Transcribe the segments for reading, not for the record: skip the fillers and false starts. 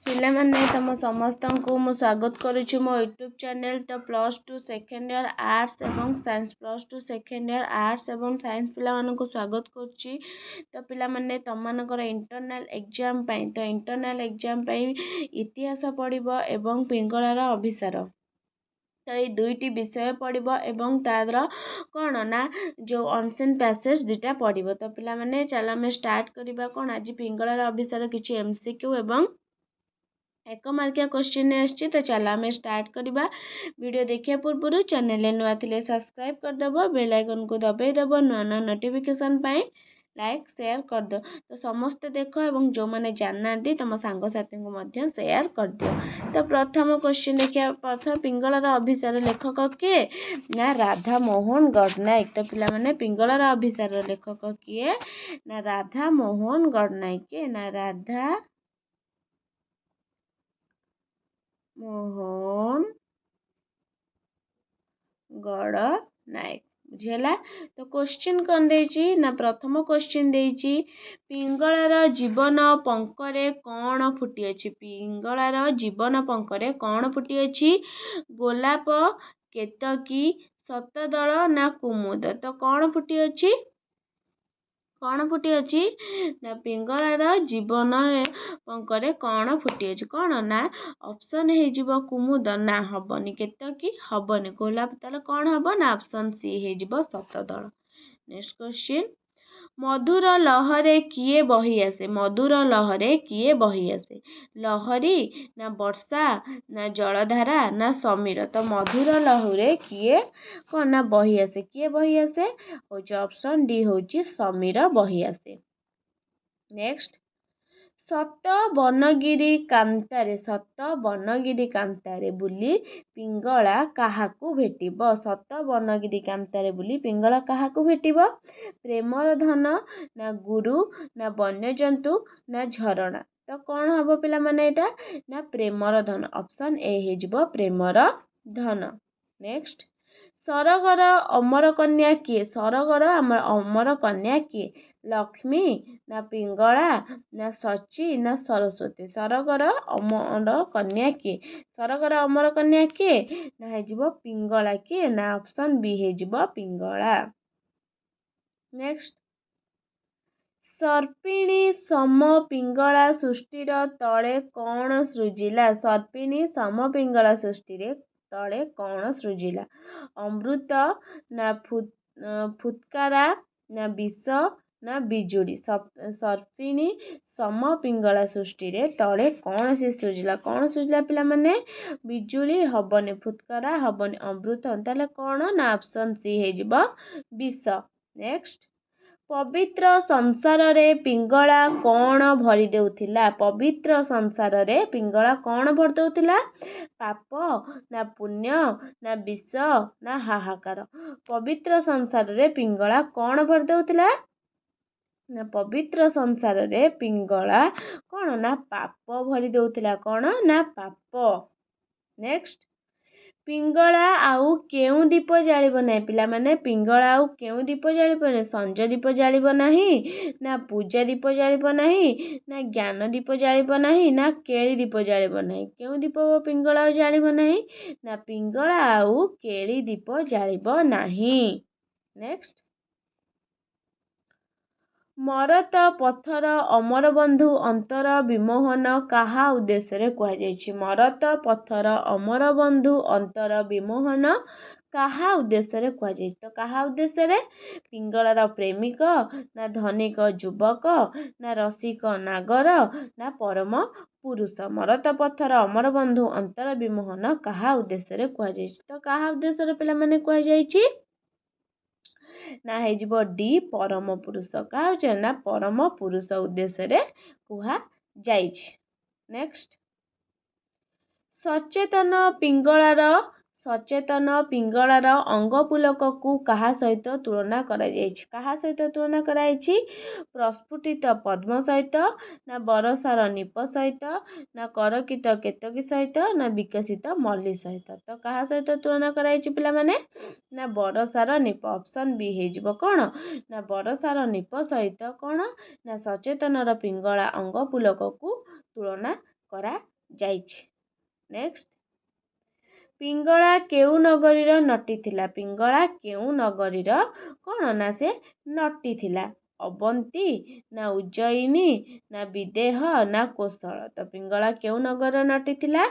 ପିଲାମାନେ ତମ ସମସ୍ତଙ୍କୁ ମୁଁ ସ୍ୱାଗତ କରୁଛି ମୋ ୟୁଟ୍ୟୁବ୍ ଚ୍ୟାନେଲ୍। ତ +2 ସେକେଣ୍ଡ ଇୟର୍ ଆର୍ଟ୍ସ ଏବଂ ସାଇନ୍ସ +2 ସେକେଣ୍ଡ ଇୟର୍ ଆର୍ଟ୍ସ ଏବଂ ସାଇନ୍ସ ପିଲାମାନଙ୍କୁ ସ୍ୱାଗତ କରୁଛି। ତ ପିଲାମାନେ ତମମାନଙ୍କର ଇଣ୍ଟରନାଲ୍ ଏକ୍ଜାମ୍ ପାଇଁ ଇତିହାସ ପଢ଼ିବ ଏବଂ ପିଙ୍ଗଳାର ଅଭିସାର। ତ ଏଇ ଦୁଇଟି ବିଷୟ ପଢ଼ିବ ଏବଂ ତାର କ'ଣ ନା ଯେଉଁ ଅନସେନ୍ ପ୍ୟାସେଜ୍ ଦୁଇଟା ପଢ଼ିବ। ତ ପିଲାମାନେ ଚାଲ ଆମେ ଷ୍ଟାର୍ଟ କରିବା। କ'ଣ ଆଜି ପିଙ୍ଗଳାର ଅଭିସାର କିଛି MCQ ଏବଂ 1 ମାର୍କିଆ କ୍ୱେଶ୍ଚିନ୍ ଆସିଛି। ତ ଚାଲ ଆମେ ଷ୍ଟାର୍ଟ କରିବା। ଭିଡ଼ିଓ ଦେଖିବା ପୂର୍ବରୁ ଚ୍ୟାନେଲରେ ନୂଆ ଥିଲେ ସବସ୍କ୍ରାଇବ୍ କରିଦେବ, ବେଲ୍ ଆଇକନ୍କୁ ଦବାଇ ଦେବ ନୂଆ ନୂଆ ନୋଟିଫିକେସନ୍ ପାଇଁ, ଲାଇକ୍ ସେୟାର କରିଦିଅ। ତ ସମସ୍ତେ ଦେଖ ଏବଂ ଯେଉଁମାନେ ଜାଣିନାହାନ୍ତି ତମ ସାଙ୍ଗସାଥୀଙ୍କୁ ମଧ୍ୟ ସେୟାର କରିଦିଅ। ତ ପ୍ରଥମ କ୍ୱେଶ୍ଚିନ୍ ଦେଖିବା। ପ୍ରଥମ ପିଙ୍ଗଳାର ଅଭିସାର ଲେଖକ କିଏ? ନା ରାଧାମୋହନ ଗଡ଼ନାୟକ। ତ ପିଲାମାନେ ପିଙ୍ଗଳାର ଅଭିସାର ଲେଖକ କିଏ? ନା ରାଧାମୋହନ ଗଡ଼ନାୟକ। କିଏ? ନା ରାଧାମୋହନ ଗଡ଼ନାୟକ। ବୁଝିହେଲା? ତ କ୍ୱେଶ୍ଚିନ୍ କ'ଣ ଦେଇଛି? ନା ପ୍ରଥମ କ୍ୱେଶ୍ଚିନ୍ ଦେଇଛି ପିଙ୍ଗଳାର ଜୀବନ ପଙ୍କରେ କ'ଣ ଫୁଟିଅଛି? ପିଙ୍ଗଳାର ଜୀବନ ପଙ୍କରେ କ'ଣ ଫୁଟିଅଛି? ଗୋଲାପ, କେତକୀ, ଶତଦଳ ନା କୁମୁଦ? ତ କ'ଣ ଫୁଟିଅଛି? କ'ଣ ଫୁଟିଅଛି? ନା ପିଙ୍ଗଳାର ଜୀବନ ପଙ୍କରେ କ'ଣ ଫୁଟିଅଛି? କ'ଣ? ନା ଅପସନ୍ ହେଇଯିବ କୁମୁଦ, ନା ହବନି। କେତକୀ ହବନି। ଗୋଲାପ ତାହେଲେ କ'ଣ ହବ? ନା ଅପସନ୍ ସି ହେଇଯିବ ଶତଦଳ। Next question. ମଧୁର ଲହରେ କିଏ ବହି ଆସେ? ମଧୁର ଲହରେ କିଏ ବହି ଆସେ? ଲହରୀ ନା ବର୍ଷା ନା ଜଳଧାରା ନା ସମୀର? ତ ମଧୁର ଲହରେ କିଏ କ'ଣ ନା ବହି ଆସେ? କିଏ ବହି ଆସେ? ହେଉଛି ଅପସନ୍ ଡି ହେଉଛି ସମୀର ବହି ଆସେ। ନେକ୍ସଟ। ସତ ବନଗିରି କାନ୍ତାରେ ବୁଲି ପିଙ୍ଗଳା କାହାକୁ ଭେଟିବ? ସତ ବନଗିରି କାନ୍ତାରେ ବୁଲି ପିଙ୍ଗଳା କାହାକୁ ଭେଟିବ? ପ୍ରେମର ଧନ ନା ଗୁରୁ ନା ବନ୍ୟଜନ୍ତୁ ନା ଝରଣା? ତ କ'ଣ ହବ ପିଲାମାନେ ଏଇଟା? ନା ପ୍ରେମର ଧନ। ଅପସନ୍ ଏ ହେଇଯିବ ପ୍ରେମର ଧନ। ନେକ୍ସଟ। ସରଗର ଅମର କନ୍ୟା କିଏ? ସରଗର ଅମର କନ୍ୟା କିଏ? ଲକ୍ଷ୍ମୀ ନା ପିଙ୍ଗଳା ନା ସଚୀ ନା ସରସ୍ୱତୀ? ସରଗର ଅମର କନ୍ୟା କିଏ? ସରଗର ଅମର କନ୍ୟା କିଏ? ନା ହେଇଯିବ ପିଙ୍ଗଳା। କିଏ? ନା ଅପସନ୍ ବି ହେଇଯିବ ପିଙ୍ଗଳା। ନେକ୍ସଟ। ସର୍ପିଣୀ ସମ ପିଙ୍ଗଳା ସୃଷ୍ଟିର ତଳେ କ'ଣ ସୃଜିଲା? ସର୍ପିଣୀ ସମ ପିଙ୍ଗଳା ସୃଷ୍ଟିରେ ତଳେ କ'ଣ ସୃଜିଲା? ଅମୃତ ନା ଫୁତ୍କାରା ନା ବିଷ ନା ବିଜୁଳି? ସର୍ପିଣୀ ସମ ପିଙ୍ଗଳା ସୃଷ୍ଟିରେ ତଳେ କ'ଣ ସେ ସୃଜିଲା? କ'ଣ ସୃଜିଲା ପିଲାମାନେ? ବିଜୁଳି ହବନି, ଫୁତ୍କାରା ହବନି, ଅମୃତ ତାହେଲେ କ'ଣ? ନା ଅପସନ୍ ସି ହେଇଯିବ ବିଷ। ନେକ୍ସଟ। ପବିତ୍ର ସଂସାରରେ ପିଙ୍ଗଳା କ'ଣ ଭରି ଦେଉଥିଲା? ପବିତ୍ର ସଂସାରରେ ପିଙ୍ଗଳା କ'ଣ ଭରି ଦେଉଥିଲା? ପାପ ନା ପୁଣ୍ୟ ନା ବିଷ ନା ହାହାକାର? ପବିତ୍ର ସଂସାରରେ ପିଙ୍ଗଳା କ'ଣ ଭରି ଦେଉଥିଲା? ନା ପବିତ୍ର ସଂସାରରେ ପିଙ୍ଗଳା କ'ଣ? ନା ପାପ ଭରି ଦେଉଥିଲା। କ'ଣ? ନା ପାପ। ନେକ୍ସଟ। ପିଙ୍ଗଳା ଆଉ କେଉଁ ଦୀପ ଜାଳିବ ନାହିଁ? ପିଲାମାନେ ପିଙ୍ଗଳା ଆଉ କେଉଁ ଦୀପ ଜାଳିବ ନାହିଁ? ସଞ୍ଜ ଦୀପ ଜାଳିବ ନାହିଁ ନା ପୂଜା ଦୀପ ଜାଳିବ ନାହିଁ ନା ଜ୍ଞାନ ଦୀପ ଜାଳିବ ନାହିଁ ନା କେଳି ଦୀପ ଜାଳିବ ନାହିଁ? କେଉଁ ଦୀପ ପିଙ୍ଗଳା ଆଉ ଜାଳିବ ନାହିଁ? ନା ପିଙ୍ଗଳା ଆଉ କେଳି ଦୀପ ଜାଳିବ ନାହିଁ। ନେକ୍ସଟ। ମରତ ପଥର ଅମର ବନ୍ଧୁ ଅନ୍ତର ବିମୋହନ କାହା ଉଦ୍ଦେଶ୍ୟରେ କୁହାଯାଇଛି? ମରତ ପଥର ଅମର ବନ୍ଧୁ ଅନ୍ତର ବିମୋହନ କାହା ଉଦ୍ଦେଶ୍ୟରେ କୁହାଯାଇଛି? ତ କାହା ଉଦ୍ଦେଶ୍ୟରେ? ପିଙ୍ଗଳାର ପ୍ରେମିକ ନା ଧନିକ ଯୁବକ ନା ରସିକ ନାଗର ନା ପରମ ପୁରୁଷ? ମରତ ପଥର ଅମର ବନ୍ଧୁ ଅନ୍ତର ବିମୋହନ କାହା ଉଦ୍ଦେଶ୍ୟରେ କୁହାଯାଇଛି? ତ କାହା ଉଦ୍ଦେଶ୍ୟରେ ପିଲାମାନେ କୁହାଯାଇଛି? ନା ହେଇଯିବ ଡି ପରମ ପୁରୁଷ। କାହା ହେଉଛି? ନା ପରମ ପୁରୁଷ ଉଦ୍ଦେଶ୍ୟରେ କୁହାଯାଇଛି। ନେକ୍ସଟ। ସଚେତନ ପିଙ୍ଗଳାର ଅଙ୍ଗପୁଲକକୁ କାହା ସହିତ ତୁଳନା କରାଯାଇଛି? କାହା ସହିତ ତୁଳନା କରାଯାଇଛି? ପ୍ରସ୍ଫୁଟିତ ପଦ୍ମ ସହିତ ନା ବରସାର ନିପ ସହିତ ନା କରକିତ କେତକୀ ସହିତ ନା ବିକଶିତ ମଲ୍ଲୀ ସହିତ? ତ କାହା ସହିତ ତୁଳନା କରାଯାଇଛି ପିଲାମାନେ? ନା ବରସାର ନିପ। ଅପସନ୍ ବି ହେଇଯିବ କ'ଣ? ନା ବରସାର ନିପ ସହିତ କ'ଣ? ନା ସଚେତନର ପିଙ୍ଗଳା ଅଙ୍ଗପୁଲକକୁ ତୁଳନା କରାଯାଇଛି। ଯାଇଛି। ନେକ୍ସଟ, ପିଙ୍ଗଳା କେଉଁ ନଗରୀର ନଟି ଥିଲା? ପିଙ୍ଗଳା କେଉଁ ନଗରୀର କ'ଣ ନା ସେ ନଟି ଥିଲା? ଅବନ୍ତୀ ନା ଉଜ୍ଜୟିନୀ ନା ବିଦେହ ନା କୋଶଳ? ତ ପିଙ୍ଗଳା କେଉଁ ନଗରର ନଟି ଥିଲା?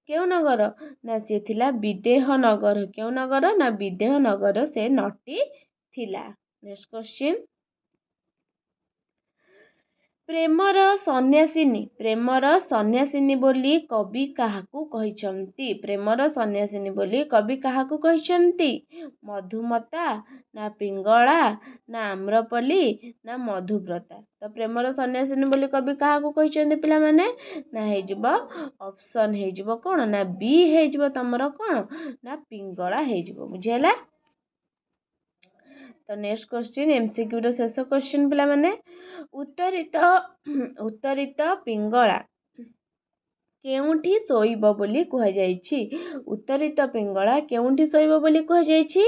କେଉଁ ନଗର? ନା ସିଏ ଥିଲା ବିଦେହ ନଗର। କେଉଁ ନଗର? ନା ବିଦେହ ନଗର ସେ ନଟି ଥିଲା। ନେକ୍ସଟ କ୍ୱେଶ୍ଚିନ୍, ପ୍ରେମର ସନ୍ନ୍ୟାସିନୀ। ପ୍ରେମର ସନ୍ନ୍ୟାସିନୀ ବୋଲି କବି କାହାକୁ କହିଛନ୍ତି? ପ୍ରେମର ସନ୍ନ୍ୟାସିନୀ ବୋଲି କବି କାହାକୁ କହିଛନ୍ତି? ମଧୁମତା ନା ପିଙ୍ଗଳା ନା ଆମ୍ରପଲ୍ଲୀ ନା ମଧୁବ୍ରତା? ତ ପ୍ରେମର ସନ୍ନ୍ୟାସିନୀ ବୋଲି କବି କାହାକୁ କହିଛନ୍ତି ପିଲାମାନେ? ନା ହେଇଯିବ ଅପସନ୍ ହେଇଯିବ କ'ଣ? ନା ବି ହେଇଯିବ ତମର କ'ଣ? ନା ପିଙ୍ଗଳା ହେଇଯିବ। ବୁଝିହେଲା? ତ ନେକ୍ସଟ କ୍ୱେଶ୍ଚିନ୍, MCQ ର ଶେଷ କ୍ୱେଶ୍ଚିନ୍ ପିଲାମାନେ, ଉତ୍ତରିତ ପିଙ୍ଗଳା କେଉଁଠି ଶୋଇବ ବୋଲି କୁହାଯାଇଛି? ଉତ୍ତରିତ ପିଙ୍ଗଳା କେଉଁଠି ଶୋଇବ ବୋଲି କୁହାଯାଇଛି?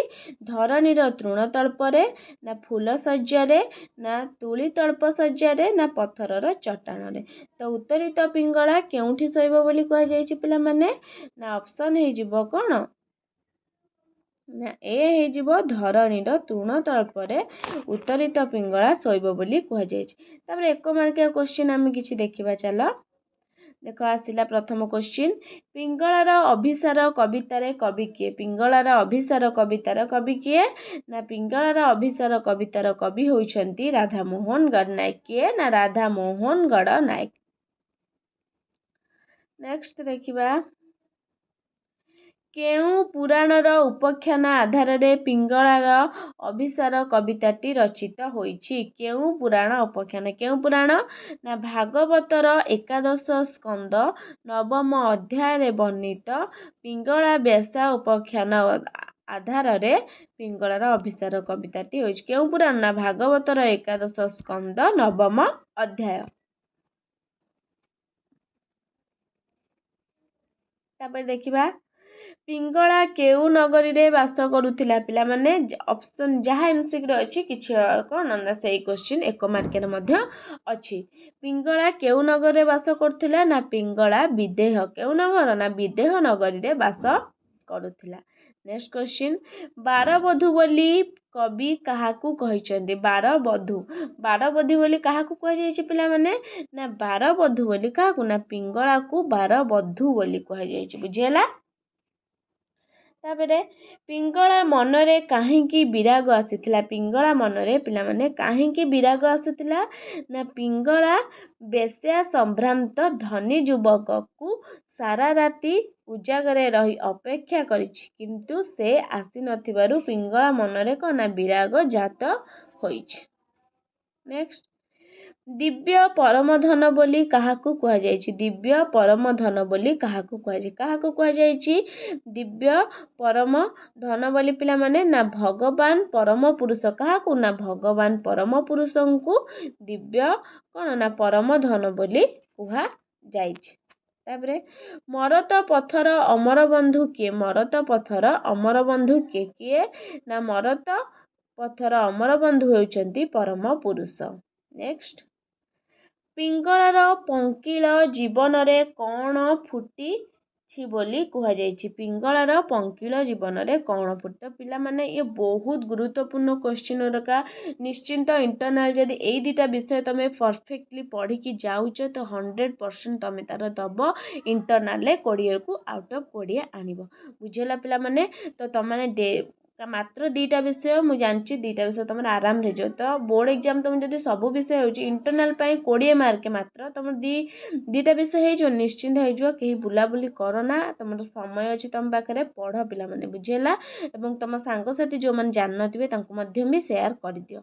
ଧରଣୀର ତୃଣତଳ୍ପରେ ନା ଫୁଲ ଶଯ୍ୟାରେ ନା ତୂଳିତଳ୍ପ ଶଯ୍ୟାରେ ନା ପଥରର ଚଟାଣରେ? ତ ଉତ୍ତରିତ ପିଙ୍ଗଳା କେଉଁଠି ଶୋଇବ ବୋଲି କୁହାଯାଇଛି ପିଲାମାନେ? ନା ଅପସନ୍ ହେଇଯିବ କ'ଣ? ନା ଏ ହେଇଯିବ ଧରଣୀର ତୃଣତଳ୍ପରେ ଉତ୍ତରିତ ପିଙ୍ଗଳା ଶୋଇବ ବୋଲି କୁହାଯାଇଛି। ତାପରେ 1 ମାର୍କିଆ କ୍ୱେଶ୍ଚିନ୍ ଆମେ କିଛି ଦେଖିବା। ଚାଲ ଦେଖ, ଆସିଲା ପ୍ରଥମ କ୍ୱେଶ୍ଚିନ୍, ପିଙ୍ଗଳାର ଅଭିସାର କବିତାରେ କବି କିଏ? ପିଙ୍ଗଳାର ଅଭିସାର କବିତାର କବି କିଏ? ନା ପିଙ୍ଗଳାର ଅଭିସାର କବିତାର କବି ହେଉଛନ୍ତି ରାଧାମୋହନ ଗଡ଼ନାୟକ। କିଏ? ନା ରାଧାମୋହନ ଗଡ଼ନାୟକ। ନେକ୍ସଟ ଦେଖିବା, କେଉଁ ପୁରାଣର ଉପାଖ୍ୟାନ ଆଧାରରେ ପିଙ୍ଗଳାର ଅଭିସାର କବିତାଟି ରଚିତ ହୋଇଛି? କେଉଁ ପୁରାଣ ଉପାଖ୍ୟାନ? କେଉଁ ପୁରାଣ? ନା ଭାଗବତର 11 ସ୍କନ୍ଦ 9ମ ଅଧ୍ୟାୟରେ ବର୍ଣ୍ଣିତ ପିଙ୍ଗଳା ବ୍ୟାସା ଉପାଖ୍ୟାନ ଆଧାରରେ ପିଙ୍ଗଳାର ଅଭିସାର କବିତାଟି ହୋଇଛି। କେଉଁ ପୁରାଣ? ନା ଭାଗବତର 11 ସ୍କନ୍ଦ 9ମ ଅଧ୍ୟାୟ। ତାପରେ ଦେଖିବା, ପିଙ୍ଗଳା କେଉଁ ନଗରୀରେ ବାସ କରୁଥିଲା? ପିଲାମାନେ ଅପସନ୍ ଯାହା MCQ ଅଛି କିଛି କ'ଣ ନା ସେଇ କ୍ୱେଶ୍ଚିନ୍ 1 ମାର୍କିଆରେ ମଧ୍ୟ ଅଛି। ପିଙ୍ଗଳା କେଉଁ ନଗରରେ ବାସ କରୁଥିଲା? ନା ପିଙ୍ଗଳା ବିଦେହ। କେଉଁ ନଗର? ନା ବିଦେହ ନଗରୀରେ ବାସ କରୁଥିଲା। ନେକ୍ସଟ କ୍ୱେଶ୍ଚିନ୍, ବାରବଧୂ ବୋଲି କବି କାହାକୁ କହିଛନ୍ତି? ବାରବଧୂ। ବାରବଧୂ ବୋଲି କାହାକୁ କୁହାଯାଇଛି ପିଲାମାନେ? ନା ବାରବଧୂ ବୋଲି କାହାକୁ? ନା ପିଙ୍ଗଳାକୁ ବାରବଧୂ ବୋଲି କୁହାଯାଇଛି। ବୁଝିହେଲା? ତାପରେ ପିଙ୍ଗଳା ମନରେ କାହିଁକି ବିରାଗ ଆସିଥିଲା? ପିଙ୍ଗଳା ମନରେ ପିଲାମାନେ କାହିଁକି ବିରାଗ ଆସୁଥିଲା? ନା ପିଙ୍ଗଳା ବେଶ୍ୟା ସମ୍ଭ୍ରାନ୍ତ ଧନୀ ଯୁବକକୁ ସାରା ରାତି ଉଜାଗରରେ ରହି ଅପେକ୍ଷା କରିଛି, କିନ୍ତୁ ସେ ଆସିନଥିବାରୁ ପିଙ୍ଗଳା ମନରେ କ'ଣ ନା ବିରାଗ ଜାତ ହୋଇଛି। ନେକ୍ସଟ, ଦିବ୍ୟ ପରମଧନ ବୋଲି କାହାକୁ କୁହାଯାଇଛି? ଦିବ୍ୟ ପରମଧନ ବୋଲି କାହାକୁ କୁହାଯାଇଛି? କାହାକୁ କୁହାଯାଇଛି ଦିବ୍ୟ ପରମ ଧନ ବୋଲି ପିଲାମାନେ? ନା ଭଗବାନ ପରମ ପୁରୁଷ। କାହାକୁ? ନା ଭଗବାନ ପରମ ପୁରୁଷଙ୍କୁ ଦିବ୍ୟ କ'ଣ ନା ପରମ ଧନ ବୋଲି କୁହାଯାଇଛି। ତାପରେ ମରତ ପଥର ଅମର ବନ୍ଧୁ କିଏ? ମରତ ପଥର ଅମର ବନ୍ଧୁ କିଏ? କିଏ? ନା ମରତ ପଥର ଅମର ବନ୍ଧୁ ହେଉଛନ୍ତି ପରମ ପୁରୁଷ। ନେକ୍ସଟ, ପିଙ୍ଗଳାର ପଙ୍କିଳ ଜୀବନରେ କ'ଣ ଫୁଟିଛି ବୋଲି କୁହାଯାଇଛି? ପିଙ୍ଗଳାର ପଙ୍କିଳ ଜୀବନରେ କ'ଣ ଫୁଟି? ତ ପିଲାମାନେ ଇଏ ବହୁତ ଗୁରୁତ୍ୱପୂର୍ଣ୍ଣ କ୍ୱେଶ୍ଚିନ୍ ଗୁଡ଼ାକ। ନିଶ୍ଚିନ୍ତ ଇଣ୍ଟରନାଲ ଯଦି ଏଇ ଦୁଇଟା ବିଷୟ ତମେ ପରଫେକ୍ଟଲି ପଢ଼ିକି ଯାଉଛ ତ 100% ତମେ ତାର ଦବ ଇଣ୍ଟରନାଲରେ 20କୁ ଆଉଟ୍ ଅଫ୍ 20 ଆଣିବ। ବୁଝିହେଲା ପିଲାମାନେ? ତ ତମମାନେ ମାତ୍ର 2ଟା ବିଷୟ, ମୁଁ ଜାଣିଛି 2ଟା ବିଷୟ ତମର ଆରାମରେ ହେଇଯିବ। ତ ବୋର୍ଡ଼ ଏକ୍ଜାମ ତମେ ଯଦି ସବୁ ବିଷୟ ହେଉଛି ଇଣ୍ଟରନାଲ ପାଇଁ 20 ମାର୍କ ମାତ୍ର, ତମର 2ଟା ବିଷୟ ହେଇଯିବ, ନିଶ୍ଚିନ୍ତ ହେଇଯିବ। କେହି ବୁଲାବୁଲି କର ନା, ତମର ସମୟ ଅଛି ତମ ପାଖରେ, ପଢ଼ ପିଲାମାନେ। ବୁଝିହେଲା? ଏବଂ ତମ ସାଙ୍ଗସାଥି ଯେଉଁମାନେ ଜାଣିନଥିବେ ତାଙ୍କୁ ମଧ୍ୟ ବି ସେୟାର କରିଦିଅ।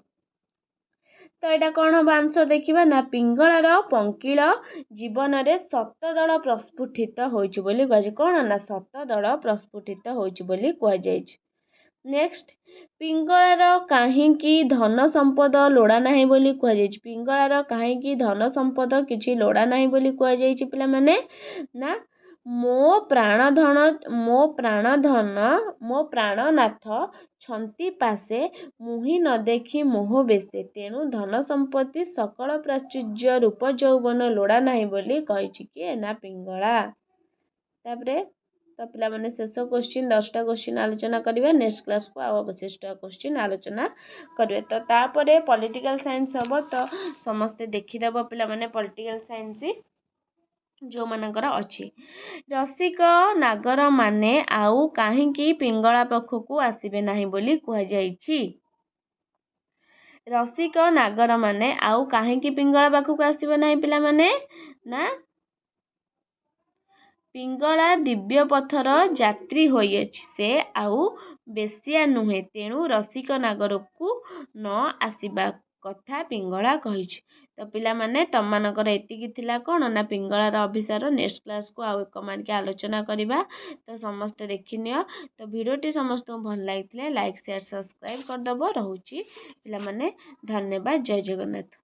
ତ ଏଇଟା କ'ଣ ହବ ଆନ୍ସର ଦେଖିବା? ନା ପିଙ୍ଗଳାର ପଙ୍କିଳ ଜୀବନରେ ଶତଦଳ ପ୍ରସ୍ଫୁଟିତ ହୋଇଛି ବୋଲି କୁହାଯାଇଛି। କ'ଣ? ନା ଶତଦଳ ପ୍ରସ୍ଫୁଟିତ ହୋଇଛି ବୋଲି କୁହାଯାଇଛି। ନେକ୍ସଟ, ପିଙ୍ଗଳାର କାହିଁକି ଧନ ସମ୍ପଦ ଲୋଡ଼ା ନାହିଁ ବୋଲି କୁହାଯାଇଛି? ପିଙ୍ଗଳାର କାହିଁକି ଧନ ସମ୍ପଦ କିଛି ଲୋଡ଼ା ନାହିଁ ବୋଲି କୁହାଯାଇଛି ପିଲାମାନେ? ନା ମୋ ପ୍ରାଣନାଥ ଛନ୍ତି ପାଶେ ମୁହିଁ ନ ଦେଖି ମୋହ ବେଶେ ତେଣୁ ଧନ ସମ୍ପତ୍ତି ସକଳ ପ୍ରାଚୁର୍ଯ୍ୟ ରୂପ ଯୌବନ ଲୋଡ଼ା ନାହିଁ ବୋଲି କହିଛି କିଏ ନା ପିଙ୍ଗଳା। ତାପରେ ତ ପିଲାମାନେ ଶେଷ କୋଶ୍ଚିନ୍ 10ଟା କୋଶ୍ଚିନ୍ ଆଲୋଚନା କରିବା। ନେକ୍ସଟ କ୍ଲାସ୍କୁ ଆଉ ଅବଶିଷ୍ଟ କୋଶ୍ଚିନ୍ ଆଲୋଚନା କରିବେ। ତ ତାପରେ ପଲିଟିକାଲ ସାଇନ୍ସ ହେବ। ତ ସମସ୍ତେ ଦେଖିଦେବ ପିଲାମାନେ ପଲିଟିକାଲ ସାଇନ୍ସ ଯେଉଁମାନଙ୍କର ଅଛି। ରସିକ ନାଗରମାନେ ଆଉ କାହିଁକି ପିଙ୍ଗଳା ପାଖକୁ ଆସିବେ ନାହିଁ ବୋଲି କୁହାଯାଇଛି? ରସିକ ନାଗରମାନେ ଆଉ କାହିଁକି ପିଙ୍ଗଳା ପାଖକୁ ଆସିବେ ନାହିଁ ପିଲାମାନେ? ନା ପିଙ୍ଗଳା ଦିବ୍ୟ ପଥର ଯାତ୍ରୀ ହୋଇଅଛି। ସେ ଆଉ ବେଶ୍ୟା ନୁହେଁ। ତେଣୁ ରସିକ ନାଗରକୁ ନ ଆସିବା କଥା ପିଙ୍ଗଳା କହିଛି। ତ ପିଲାମାନେ ତମମାନଙ୍କର ଏତିକି ଥିଲା କ'ଣ ନା ପିଙ୍ଗଳାର ଅଭିସାର। ନେକ୍ସଟ କ୍ଲାସ୍କୁ ଆଉ ଏକ ମାର୍କିଆ ଆଲୋଚନା କରିବା। ତ ସମସ୍ତେ ଦେଖିନିଅ। ତ ଭିଡ଼ିଓଟି ସମସ୍ତଙ୍କୁ ଭଲ ଲାଗିଥିଲେ ଲାଇକ୍ ସେୟାର ସବସ୍କ୍ରାଇବ୍ କରିଦେବ। ରହୁଛି ପିଲାମାନେ ଧନ୍ୟବାଦ। ଜୟ ଜଗନ୍ନାଥ।